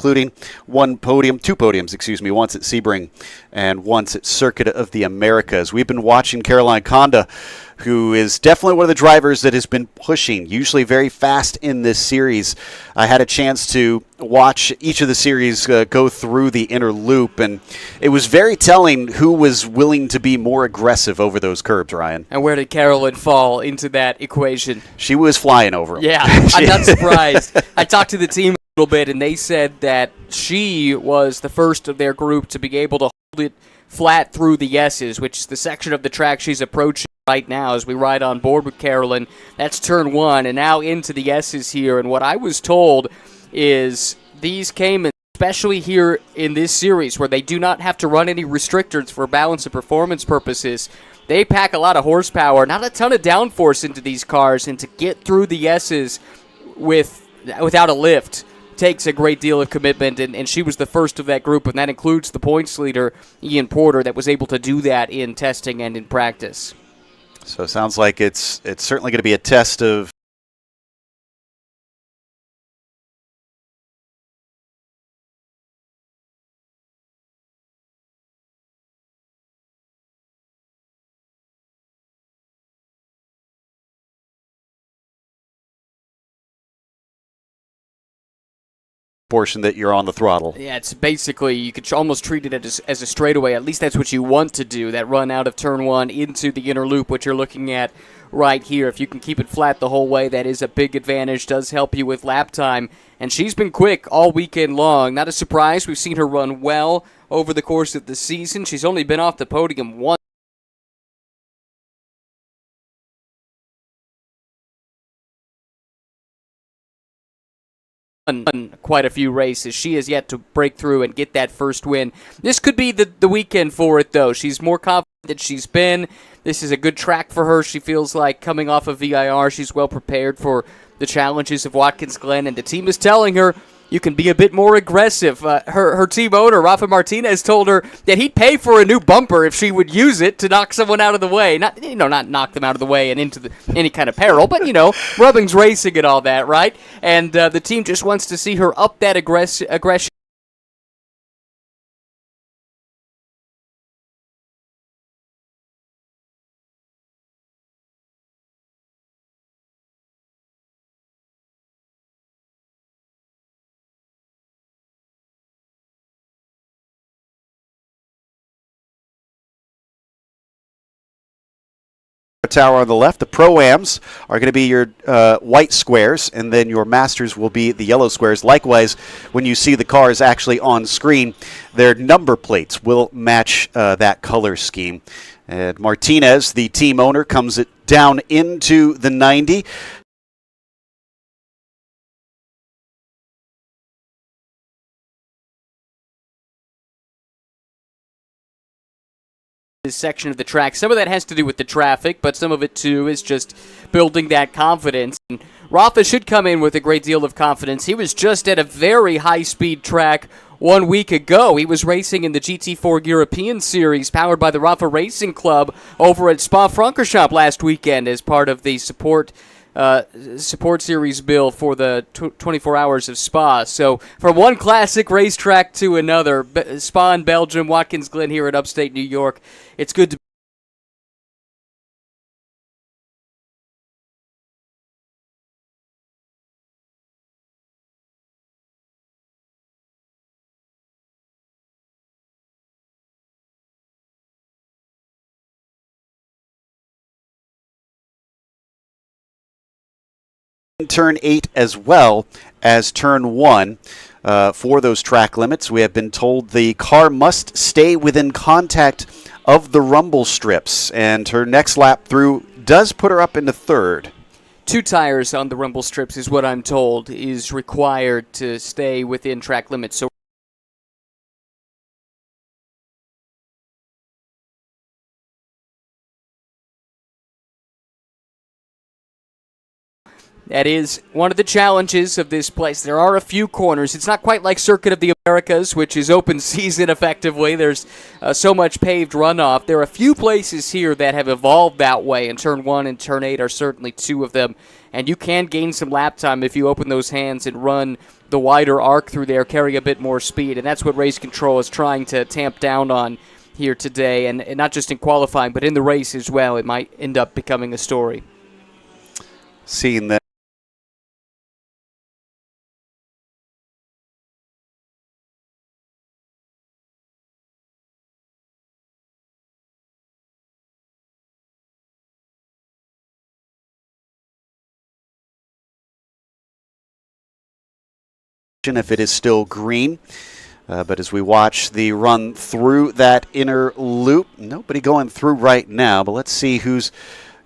including two podiums, once at Sebring and once at Circuit of the Americas. We've been watching Caroline Conda, who is definitely one of the drivers that has been pushing, usually very fast in this series. I had a chance to watch each of the series go through the inner loop, and it was very telling who was willing to be more aggressive over those curbs, Ryan. And where did Carolyn fall into that equation? She was flying over them. Yeah, I'm not surprised. I talked to the team a little bit, and they said that she was the first of their group to be able to hold it flat through the S's, which is the section of the track she's approaching right now as we ride on board with Carolyn. That's turn 1, and now into the S's here. And what I was told is these Cayman, especially here in this series where they do not have to run any restrictors for balance and performance purposes, they pack a lot of horsepower, not a ton of downforce into these cars, and to get through the S's without a lift takes a great deal of commitment, and she was the first of that group, and that includes the points leader, Ian Porter, that was able to do that in testing and in practice. So it sounds like it's certainly going to be a test of portion that you're on the throttle. Yeah, it's basically, you could almost treat it as a straightaway. At least that's what you want to do, that run out of turn 1 into the inner loop, which you're looking at right here. If you can keep it flat the whole way, that is a big advantage, does help you with lap time. And she's been quick all weekend long. Not a surprise, we've seen her run well over the course of the season. She's only been off the podium once. Quite a few races. She has yet to break through and get that first win. This could be the weekend for it, though. She's more confident than she's been. This is a good track for her. She feels like coming off of VIR, she's well prepared for the challenges of Watkins Glen, and the team is telling her you can be a bit more aggressive. Her team owner, Rafa Martinez, told her that he'd pay for a new bumper if she would use it to knock someone out of the way. Not knock them out of the way and into any kind of peril, but, rubbing's racing and all that, right? And the team just wants to see her up that aggression. Tower on the left. The Pro-Ams are going to be your white squares, and then your Masters will be the yellow squares. Likewise, when you see the cars actually on screen, their number plates will match that color scheme. And Martinez, the team owner, comes down into the 90. This section of the track. Some of that has to do with the traffic, but some of it too is just building that confidence. And Rafa should come in with a great deal of confidence. He was just at a very high-speed track 1 week ago. He was racing in the GT4 European Series powered by the Rafa Racing Club over at Spa-Francorchamps last weekend as part of the support series bill for the 24 hours of Spa. So from one classic racetrack to another, Spa in Belgium, Watkins Glen here in upstate New York, it's good to turn 8 as well as turn 1 for those track limits. We have been told the car must stay within contact of the rumble strips, and her next lap through does put her up into third. 2 tires on the rumble strips is what I'm told is required to stay within track limits. So That is one of the challenges of this place. There are a few corners. It's not quite like Circuit of the Americas, which is open season effectively. There's so much paved runoff. There are a few places here that have evolved that way, and Turn 1 and Turn 8 are certainly two of them. And you can gain some lap time if you open those hands and run the wider arc through there, carry a bit more speed. And that's what Race Control is trying to tamp down on here today, and not just in qualifying, but in the race as well. It might end up becoming a story. Seeing that. If it is still green. But as we watch the run through that inner loop, nobody going through right now, but let's see who's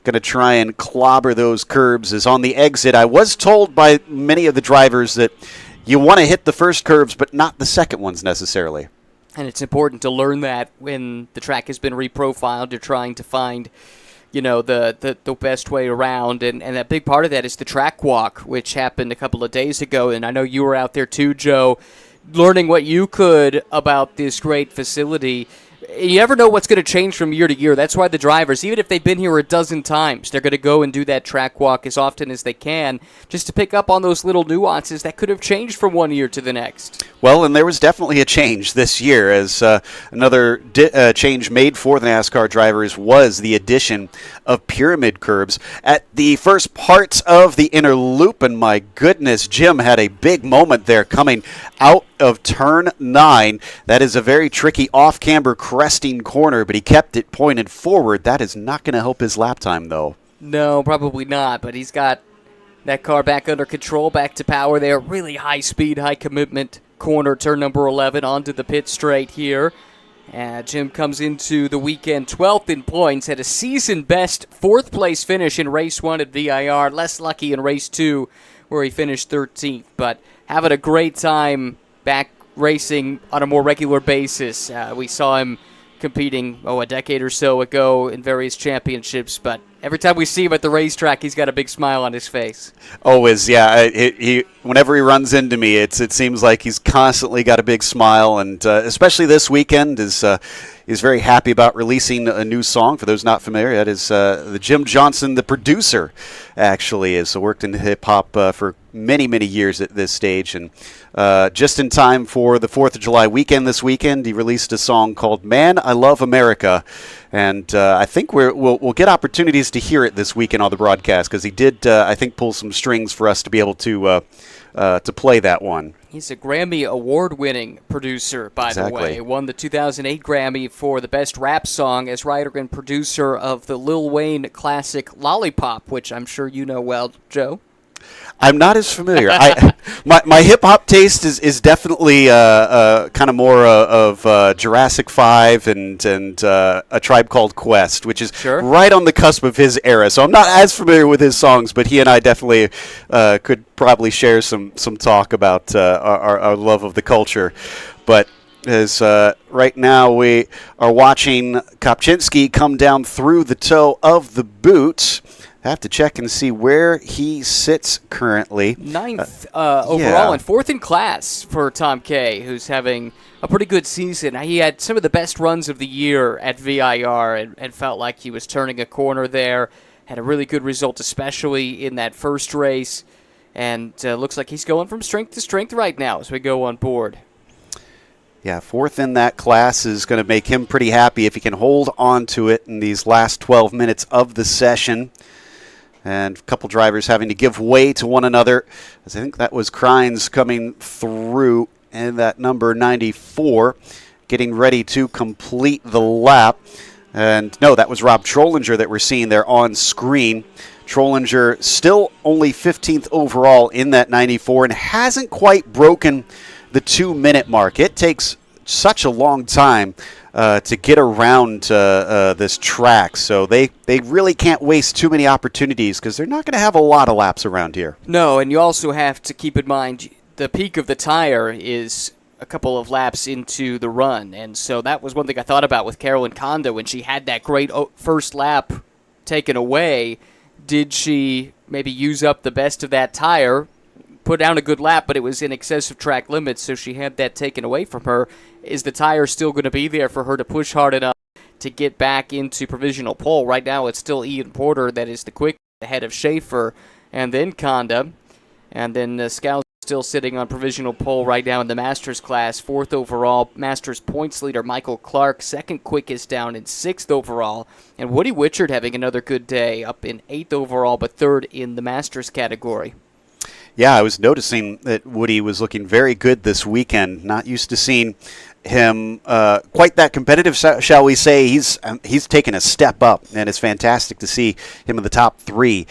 going to try and clobber those curbs. Is on the exit. I was told by many of the drivers that you want to hit the first curves, but not the second ones necessarily. And it's important to learn that when the track has been reprofiled. You're trying to find the best way around, and that big part of that is the track walk, which happened a couple of days ago, and I know you were out there too, Joe, learning what you could about this great facility. You never know what's going to change from year to year. That's why the drivers, even if they've been here a dozen times, they're going to go and do that track walk as often as they can just to pick up on those little nuances that could have changed from one year to the next. Well, and there was definitely a change this year, as another change made for the NASCAR drivers was the addition of pyramid curbs at the first parts of the inner loop. And my goodness, Jim had a big moment there coming out of turn 9. That is a very tricky off-camber cresting corner, but he kept it pointed forward. That is not going to help his lap time, though. No, probably not, but he's got that car back under control, back to power there. Really high speed, high commitment corner, turn number 11 onto the pit straight here. Jim comes into the weekend 12th in points, had a season-best 4th place finish in race 1 at VIR, less lucky in race 2 where he finished 13th, but having a great time back racing on a more regular basis. We saw him competing, a decade or so ago in various championships, but every time we see him at the racetrack, he's got a big smile on his face. Always, yeah. He whenever he runs into me, it seems like he's constantly got a big smile, and especially this weekend is very happy about releasing a new song. For those not familiar, that is the Jim Johnson, the producer, actually has worked in hip hop for many, many years at this stage, and just in time for the 4th of July weekend this weekend, he released a song called "Man, I Love America," and I think we'll get opportunities to hear it this weekend on the broadcast, because he did, I think, pull some strings for us to be able to play that one. He's a Grammy award-winning producer, by the way. Won the 2008 Grammy for the Best Rap Song as writer and producer of the Lil Wayne classic Lollipop, which I'm sure you know well, Joe. I'm not as familiar. My hip hop taste is definitely kind of more of Jurassic 5 and A Tribe Called Quest, which is right on the cusp of his era. So I'm not as familiar with his songs, but he and I definitely could probably share some talk about our love of the culture. But as right now we are watching Kopczynski come down through the toe of the boot. Have to check and see where he sits currently. 9th overall and 4th in class for Tom Kay, who's having a pretty good season. He had some of the best runs of the year at VIR and felt like he was turning a corner there. Had a really good result, especially in that first race. And looks like he's going from strength to strength right now as we go on board. Yeah, 4th in that class is going to make him pretty happy if he can hold on to it in these last 12 minutes of the session. And a couple drivers having to give way to one another, as I think that was Kreins coming through, and that number 94 getting ready to complete the lap. And no, that was Rob Trollinger that we're seeing there on screen. Trollinger still only 15th overall in that 94 and hasn't quite broken the 2-minute mark. It takes such a long time to get around this track, so they really can't waste too many opportunities because they're not going to have a lot of laps around here. No, and you also have to keep in mind the peak of the tire is a couple of laps into the run, and so that was one thing I thought about with Carolyn Conda when she had that great first lap taken away. Did she maybe use up the best of that tire, put down a good lap, but it was in excess of track limits, so she had that taken away from her. Is the tire still going to be there for her to push hard enough to get back into provisional pole? Right now it's still Ian Porter that is the quick ahead of Schaefer and then Conda. And then Scout still sitting on provisional pole right now in the Masters class. 4th overall. Masters points leader Michael Clark, 2nd quickest down in 6th overall. And Woody Wichard having another good day, up in 8th overall, but 3rd in the Masters category. Yeah, I was noticing that Woody was looking very good this weekend. Not used to seeing him quite that competitive, shall we say. He's taken a step up, and it's fantastic to see him in the top 3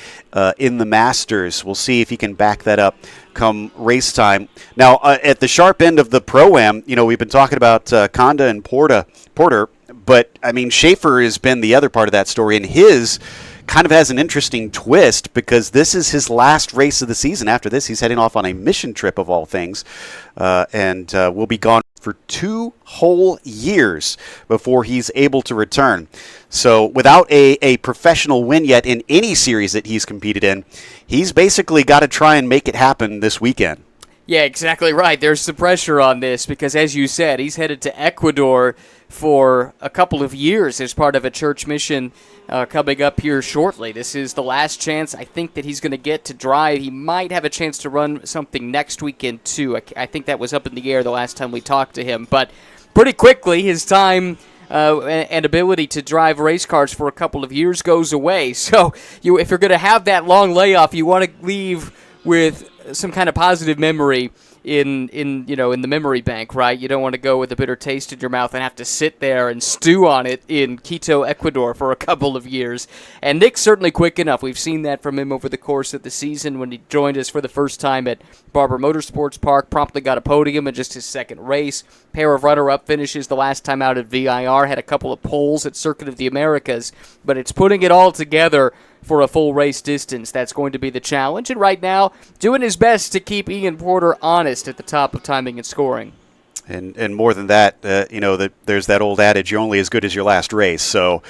in the Masters. We'll see if he can back that up come race time. Now, at the sharp end of the Pro-Am, we've been talking about Conda and Porter, but, I mean, Schaefer has been the other part of that story, and his kind of has an interesting twist because this is his last race of the season. After this, he's heading off on a mission trip of all things, and will be gone for 2 whole years before he's able to return. So without a professional win yet in any series that he's competed in, he's basically got to try and make it happen this weekend. Yeah, exactly right. There's some pressure on this because, as you said, he's headed to Ecuador for a couple of years as part of a church mission coming up here shortly. This is the last chance I think that he's going to get to drive. He might have a chance to run something next weekend, too. I think that was up in the air the last time we talked to him. But pretty quickly, his time and ability to drive race cars for a couple of years goes away. So if you're going to have that long layoff, you want to leave with some kind of positive memory in the memory bank, right? You don't want to go with a bitter taste in your mouth and have to sit there and stew on it in Quito, Ecuador for a couple of years. And Nick's certainly quick enough. We've seen that from him over the course of the season when he joined us for the first time at Barber Motorsports Park, promptly got a podium in just his 2nd race. Pair of runner-up finishes the last time out at VIR, had a couple of poles at Circuit of the Americas, but it's putting it all together for a full race distance. That's going to be the challenge. And right now, doing his best to keep Ian Porter honest at the top of timing and scoring. And more than that, there's that old adage, you're only as good as your last race. So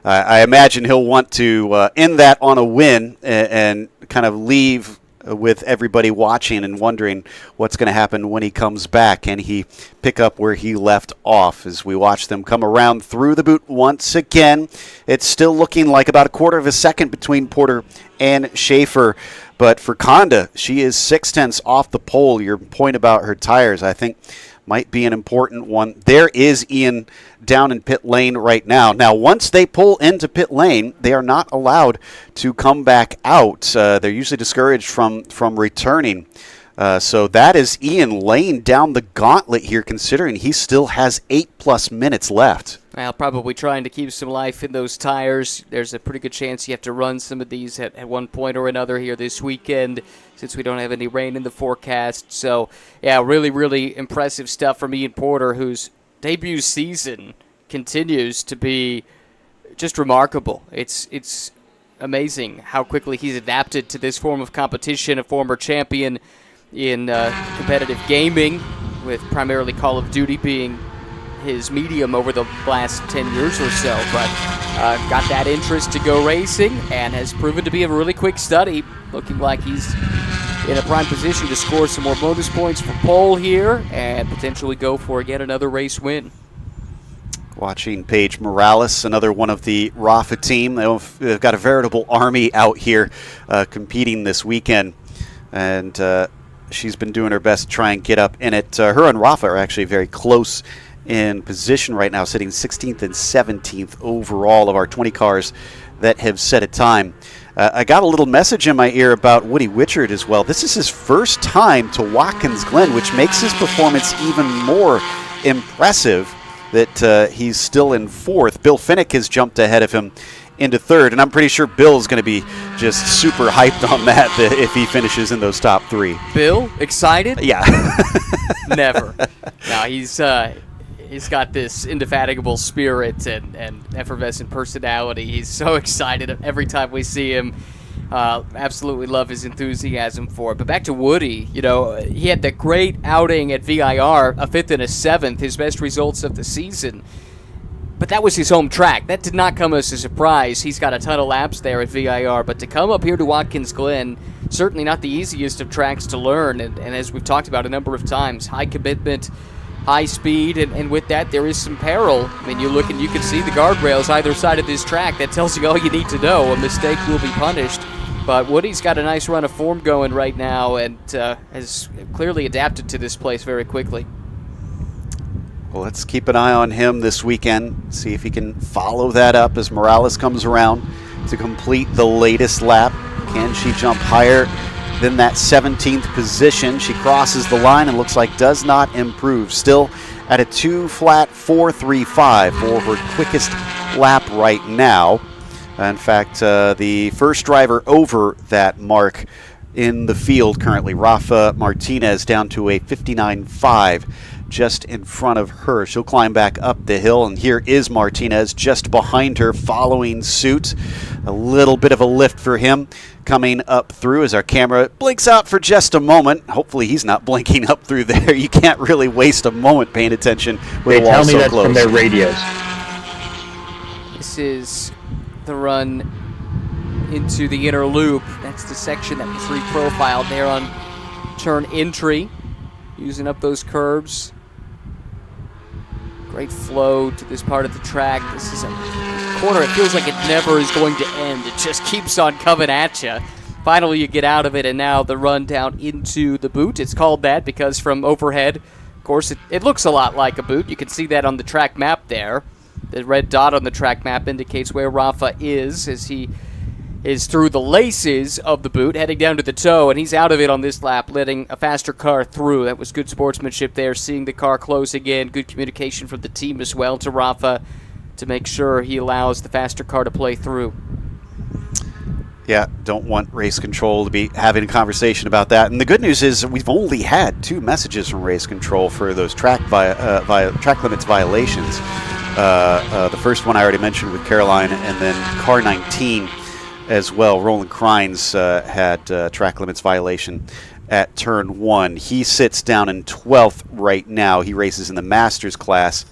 I imagine he'll want to end that on a win and kind of leave with everybody watching and wondering what's going to happen when he comes back. Can he pick up where he left off? As we watch them come around through the boot once again, it's still looking like about a quarter of a second between Porter and Schaefer. But for Conda, she is 0.6 off the pole. Your point about her tires, I think, might be an important one. There is Ian down in pit lane right now. Now, once they pull into pit lane, they are not allowed to come back out. They're usually discouraged from returning. So that is Ian laying down the gauntlet here, considering he still has 8+ minutes left. Well, probably trying to keep some life in those tires. There's a pretty good chance you have to run some of these at one point or another here this weekend since we don't have any rain in the forecast. So, yeah, really, really impressive stuff from Ian Porter, whose debut season continues to be just remarkable. It's amazing how quickly he's adapted to this form of competition, a former champion in competitive gaming, with primarily Call of Duty being his medium over the last 10 years or so, but got that interest to go racing and has proven to be a really quick study, looking like he's in a prime position to score some more bonus points for pole here and potentially go for yet another race win. Watching Paige Morales, another one of the Rafa team. They've got a veritable army out here competing this weekend, and she's been doing her best to try and get up in it. Her and Rafa are actually very close in position right now, sitting 16th and 17th overall of our 20 cars that have set a time. I got a little message in my ear about Woody Wichard as well. This is his first time to Watkins Glen, which makes his performance even more impressive that he's still in 4th. Bill Finnick has jumped ahead of him into 3rd, and I'm pretty sure Bill's going to be just super hyped on that if he finishes in those top 3. Bill, excited? Yeah. Never. No, he's got this indefatigable spirit and effervescent personality. He's so excited every time we see him. Absolutely love his enthusiasm for it. But back to Woody, he had that great outing at VIR, a 5th and a 7th, his best results of the season. But that was his home track. That did not come as a surprise. He's got a ton of laps there at VIR. But to come up here to Watkins Glen, certainly not the easiest of tracks to learn. And as we've talked about a number of times, high commitment, high speed, and with that there is some peril. I mean, you look and you can see the guardrails either side of this track. That tells you all you need to know. A mistake will be punished. But Woody's got a nice run of form going right now and has clearly adapted to this place very quickly. Well, let's keep an eye on him this weekend, see if he can follow that up as Morales comes around to complete the latest lap. Can she jump higher than that 17th position? She crosses the line and looks like does not improve. Still at a 2:4:35 for her quickest lap right now. In fact, the first driver over that mark in the field currently, Rafa Martinez, down to a 59.5 just in front of her. She'll climb back up the hill, and here is Martinez just behind her following suit. A little bit of a lift for him coming up through as our camera blinks out for just a moment. Hopefully he's not blinking up through there. You can't really waste a moment paying attention with the wall so close. They tell me that's from their radios. This is the run into the inner loop. That's the section that was reprofiled there on turn entry, using up those curves. Great flow to this part of the track. This is a corner. It feels like it never is going to end. It just keeps on coming at you. Finally, you get out of it, and now the run down into the boot. It's called that because from overhead, of course, it looks a lot like a boot. You can see that on the track map there. The red dot on the track map indicates where Rafa is as he is through the laces of the boot, heading down to the toe, and he's out of it on this lap, letting a faster car through. That was good sportsmanship there, seeing the car close again. Good communication from the team as well to Rafa to make sure he allows the faster car to play through. Yeah, don't want race control to be having a conversation about that. And the good news is we've only had 2 messages from race control for those track limits violations. The first one I already mentioned with Caroline, and then car 19 as well. Roland Crines had track limits violation at turn 1. He sits down in 12th right now. He races in the Masters class,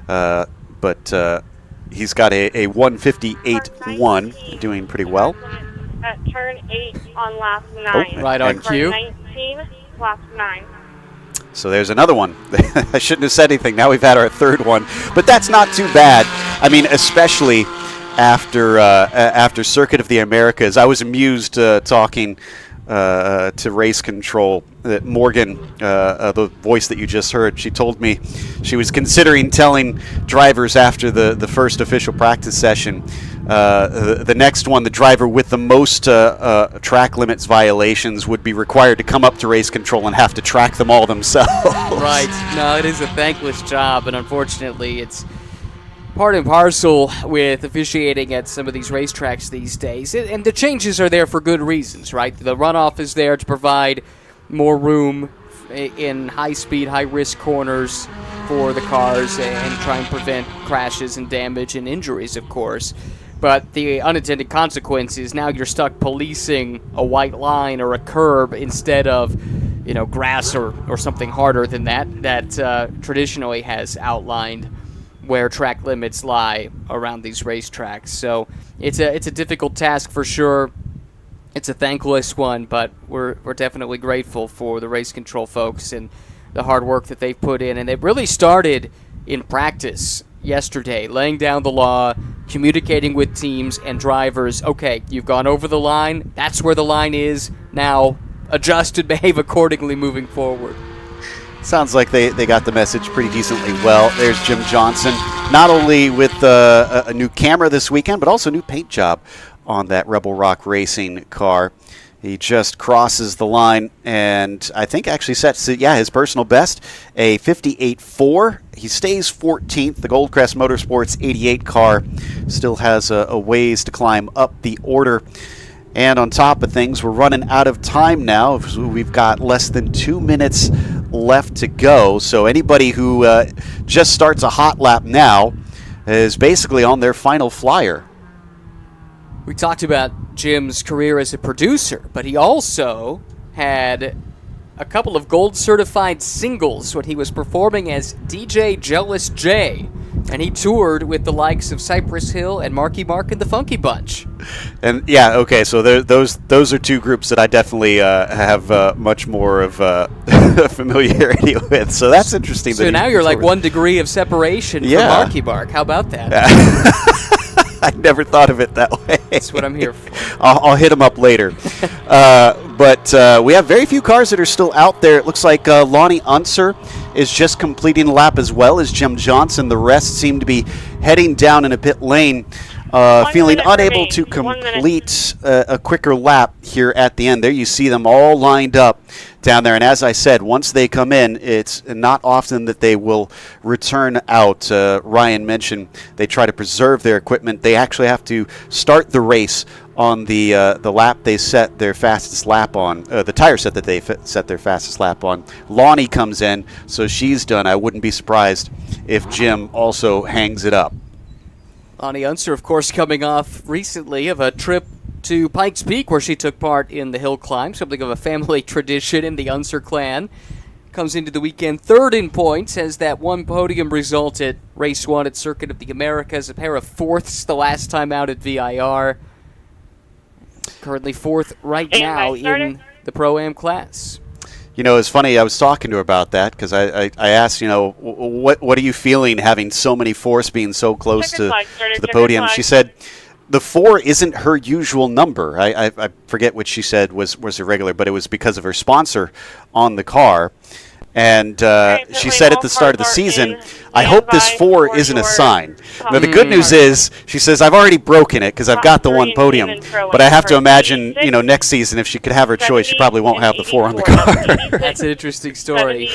but he's got a 1:58.1, doing pretty well. At turn 8 on lap 9. Oh, right on cue. 19, lap 9. So there's another one. I shouldn't have said anything. Now we've had our third one. But that's not too bad. I mean, especially after Circuit of the Americas. I was amused talking to race control that Morgan, the voice that you just heard, she told me she was considering telling drivers after the first official practice session, the next one, the driver with the most track limits violations would be required to come up to race control and have to track them all themselves. Right. No, it is a thankless job, and unfortunately it's part and parcel with officiating at some of these racetracks these days. And the changes are there for good reasons, right? The runoff is there to provide more room in high-speed, high-risk corners for the cars and try and prevent crashes and damage and injuries, of course. But the unintended consequence is now you're stuck policing a white line or a curb instead of, grass or something harder than that traditionally has outlined where track limits lie around these racetracks. So it's a difficult task for sure. It's a thankless one, but we're definitely grateful for the race control folks and the hard work that they've put in. And it really started in practice yesterday, laying down the law, communicating with teams and drivers. Okay, you've gone over the line. That's where the line is. Now adjust and behave accordingly moving forward. Sounds like they got the message pretty decently well. There's Jim Johnson, not only with a new camera this weekend, but also a new paint job on that Rebel Rock Racing car. He just crosses the line and I think actually sets his personal best, a 58.4. He stays 14th. The Goldcrest Motorsports 88 car still has a ways to climb up the order. And on top of things, we're running out of time now. We've got less than 2 minutes left to go. So anybody who just starts a hot lap now is basically on their final flyer. We talked about Jim's career as a producer, but he also had a couple of gold-certified singles when he was performing as DJ Jealous J And he toured with the likes of Cypress Hill and Marky Mark and the Funky Bunch. And yeah, okay, so those are two groups that I definitely have much more of familiarity with. So that's interesting. So now you're like 1 degree of separation from Marky Mark. How about that? I never thought of it that way. That's what I'm here for. I'll hit him up later. But we have very few cars that are still out there. It looks like Lonnie Unser is just completing a lap as well as Jim Johnson. The rest seem to be heading down in a pit lane, feeling unable to complete a quicker lap here at the end. There you see them all lined up down there. And as I said, once they come in, it's not often that they will return out. Ryan mentioned they try to preserve their equipment. They actually have to start the race on the lap they set their fastest lap on, the tire set that they set their fastest lap on. Lonnie comes in, so she's done. I wouldn't be surprised if Jim also hangs it up. Lonnie Unser, of course, coming off recently of a trip to Pikes Peak where she took part in the hill climb, something of a family tradition in the Unser clan. Comes into the weekend third in points, has that one podium result at Race 1 at Circuit of the Americas, a pair of fourths the last time out at VIR. Currently fourth right now in the Pro-Am class. You know, it's funny, I was talking to her about that because I asked, what are you feeling having so many fourths being so close to the podium? She said the 4 isn't her usual number. I forget what she said was irregular, but it was because of her sponsor on the car. And she said at the start of the season, I hope this 4 isn't a sign. Now, the good news is, she says, I've already broken it because I've got the one podium. But I have to imagine, next season, if she could have her choice, she probably won't have the 4 on the car. That's an interesting story.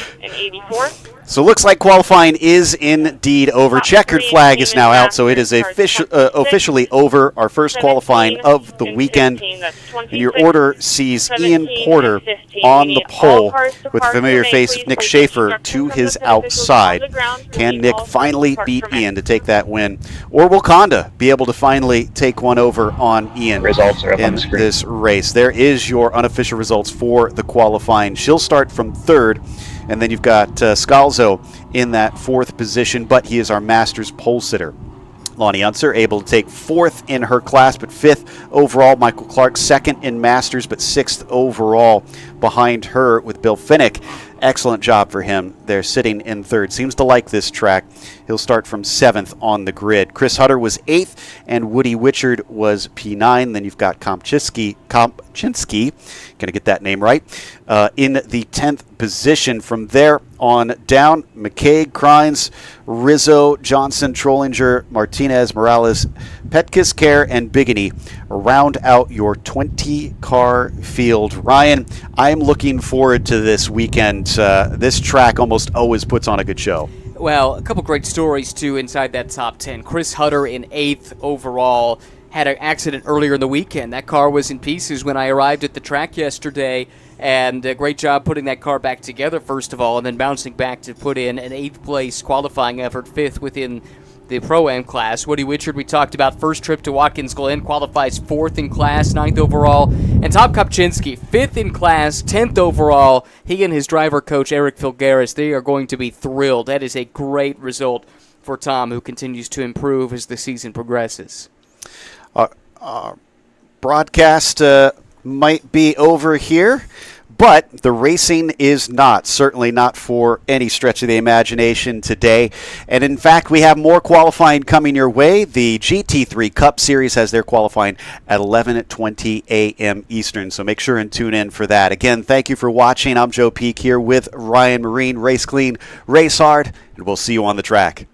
So it looks like qualifying is indeed over. Checkered flag is now out, so it is officially over. Our first qualifying of the weekend. And your order sees Ian Porter on the pole with the familiar face of Nick Schaefer to his outside. Can Nick finally beat Ian to take that win? Or will Conda be able to finally take one over on Ian in this race? There is your unofficial results for the qualifying. She'll start from third. And then you've got Scalzo in that fourth position, but he is our Masters pole sitter. Lonnie Unser able to take fourth in her class, but fifth overall. Michael Clark second in Masters, but sixth overall behind her with Bill Finnick. Excellent job for him. They're sitting in third. Seems to like this track. He'll start from seventh on the grid. Chris Hutter was eighth, and Woody Witchard was P9. Then you've got Kompczynski, going to get that name right, in the 10th position. From there on down, McCaig, Crines, Rizzo, Johnson, Trollinger, Martinez, Morales, Petkis, Kerr, and Bigany round out your 20-car field. Ryan, I'm looking forward to this weekend. This track almost always puts on a good show. Well, a couple great stories, too, inside that top 10. Chris Hutter in 8th overall had an accident earlier in the weekend. That car was in pieces when I arrived at the track yesterday, and a great job putting that car back together, first of all, and then bouncing back to put in an 8th-place qualifying effort, 5th within the Pro-Am class. Woody Witchard, we talked about, first trip to Watkins Glen, qualifies 4th in class, 9th overall. And Tom Kopczynski, 5th in class, 10th overall. He and his driver coach, Eric Filgaris, they are going to be thrilled. That is a great result for Tom, who continues to improve as the season progresses. Broadcast might be over here, but the racing is not, certainly not for any stretch of the imagination today. And in fact, we have more qualifying coming your way. The GT3 Cup Series has their qualifying at 11:20 a.m. Eastern, so make sure and tune in for that. Again, thank you for watching. I'm Joe Peak here with Ryan Marine. Race clean, race hard, and we'll see you on the track.